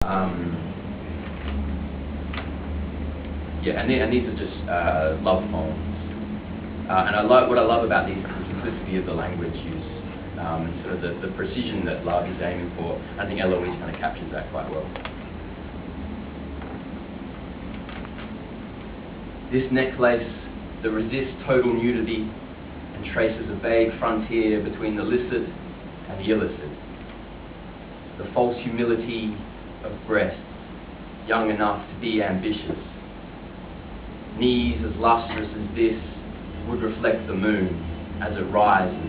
Yeah, and these are just love poems. And what I love about these is the simplicity of the language use, and sort of the precision that love is aiming for. I think Eloise kind of captures that quite well. This necklace that resists total nudity and traces a vague frontier between the licit and the illicit. The false humility of breasts, young enough to be ambitious. Knees as lustrous as this would reflect the moon as it rises.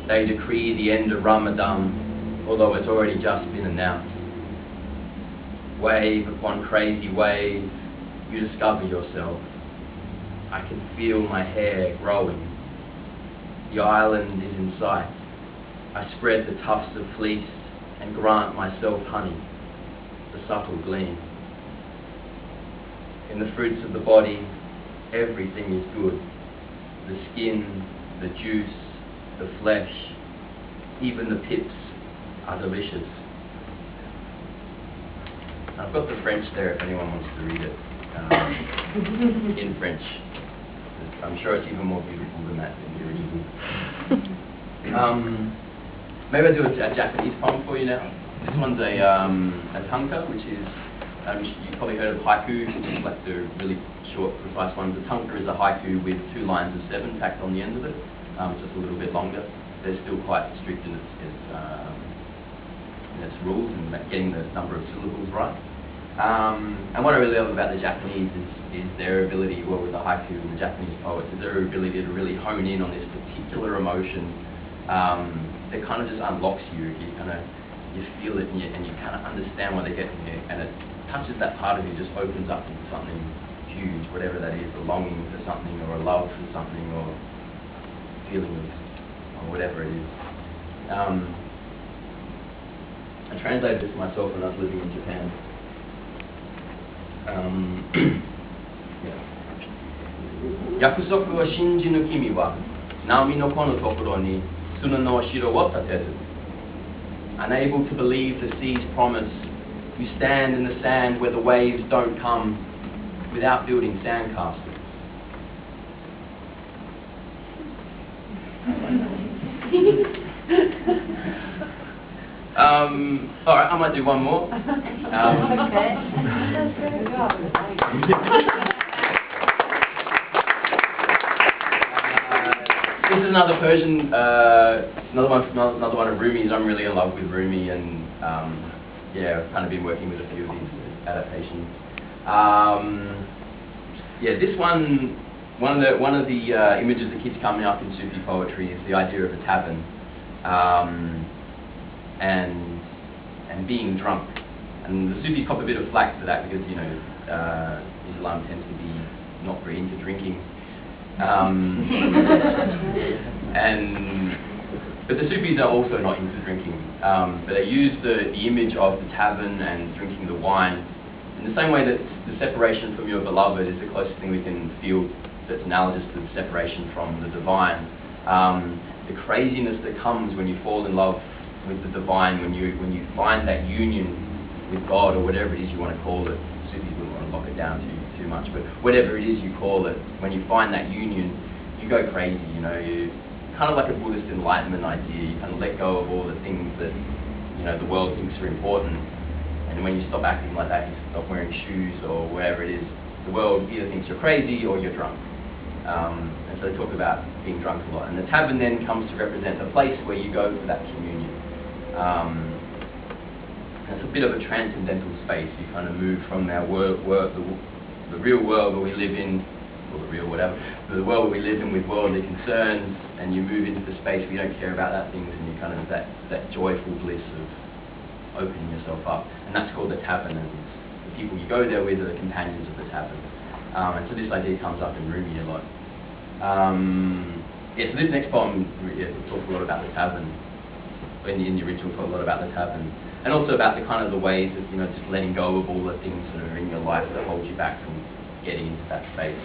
They decree the end of Ramadan, although it's already just been announced. Wave upon crazy wave, you discover yourself. I can feel my hair growing. The island is in sight. I spread the tufts of fleece and grant myself honey, the subtle gleam. In the fruits of the body, everything is good. The skin, the juice, the flesh, even the pips are delicious. I've got the French there if anyone wants to read it in French. I'm sure it's even more beautiful than that in the original. Maybe I'll do a Japanese poem for you now. This one's a tanka, which is, you've probably heard of haiku, which is like the really short, precise ones. The tanka is a haiku with 2 lines of 7 tacked on the end of it, just a little bit longer. They're still quite strict in its rules and getting the number of syllables right. And what I really love about the Japanese is their ability, well, with the haiku and the Japanese poets, is their ability to really hone in on this particular emotion that kind of just unlocks you. You feel it and you kind of understand what they're getting here, and it touches that part of you, just opens up into something huge, whatever that is, a longing for something, or a love for something, or feeling or whatever it is. I translated this myself when I was living in Japan. Yakusoku wa shinji no kimi wa Naomi no kono tokoro ni Suna no shiro wo tatezu. Unable to believe the sea's promise, you stand in the sand where the waves don't come without building sandcastles. Alright, I might do one more. This is another Persian, another one of Rumi's. I'm really in love with Rumi, and yeah, I've kind of been working with a few of these adaptations. Yeah, this one of the images that keeps coming up in Sufi poetry is the idea of a tavern, and being drunk. And the Sufis cop a bit of flack for that because, you know, Islam tends to be not very into drinking. But the Sufis are also not into drinking, but they use the image of the tavern and drinking the wine in the same way that the separation from your beloved is the closest thing we can feel that's analogous to the separation from the divine. The craziness that comes when you fall in love with the divine, when you find that union with God, or whatever it is you want to call it. Sufis wouldn't want to lock it down too much, but whatever it is you call it, when you find that union, you go crazy, you know. You kind of like a Buddhist enlightenment idea. You kind of let go of all the things that, you know, the world thinks are important, and when you stop acting like that, you stop wearing shoes or whatever it is, the world either thinks you're crazy or you're drunk. And so they talk about being drunk a lot. And the tavern then comes to represent the place where you go for that communion. It's a bit of a transcendental space. You kind of move from our the real world where we live in, or the real whatever, the world where we live in with worldly concerns, and you move into the space where you don't care about that things, and you kind of that joyful bliss of opening yourself up. And that's called the tavern, and the people you go there with are the companions of the tavern. And so this idea comes up in Rumi a lot. Yeah, so this next poem talks a lot about the tavern. In the original, talk a lot about the tavern, and also about the kind of the ways of, you know, just letting go of all the things that are in your life that hold you back from getting into that space.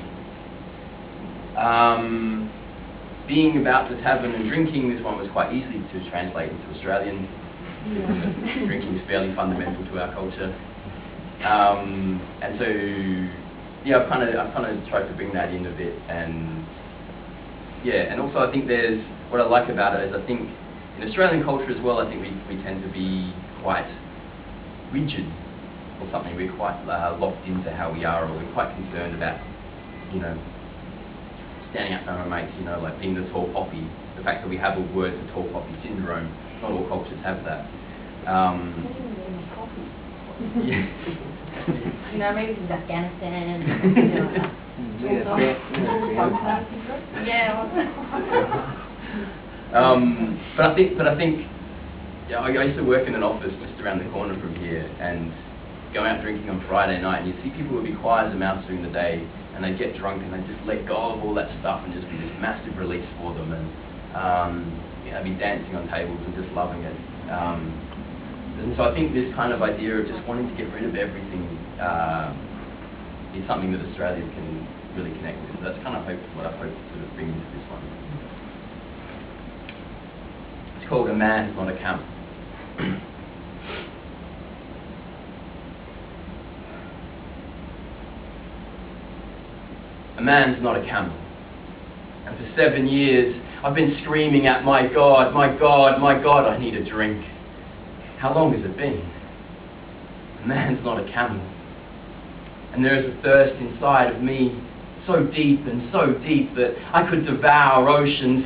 Being about the tavern and drinking, this one was quite easy to translate into Australian. because drinking is fairly fundamental to our culture. And so, yeah, I've kind of tried to bring that in a bit, and yeah, and also I think there's, what I like about it is I think in Australian culture as well, I think we tend to be quite rigid or something. We're quite locked into how we are, or we're quite concerned about, you know, standing up to our mates, you know, like being the tall poppy. The fact that we have a word for tall poppy syndrome, not all cultures have that. Yeah. You know, maybe it's Afghanistan. But I think, yeah, I used to work in an office just around the corner from here, and go out drinking on Friday night, and you see people who would be quiet as a mouse during the day, and they get drunk and they just let go of all that stuff and just be this massive release for them, and you know, be dancing on tables and just loving it. And so I think this kind of idea of just wanting to get rid of everything is something that Australia can really connect with. So that's kind of what I hope to sort of bring into this one. It's called A Man's Not a Camel. A man's not a camel. And for 7 years, I've been screaming at my God, my God, my God, I need a drink. How long has it been? A man's not a camel. And there is a thirst inside of me so deep that I could devour oceans,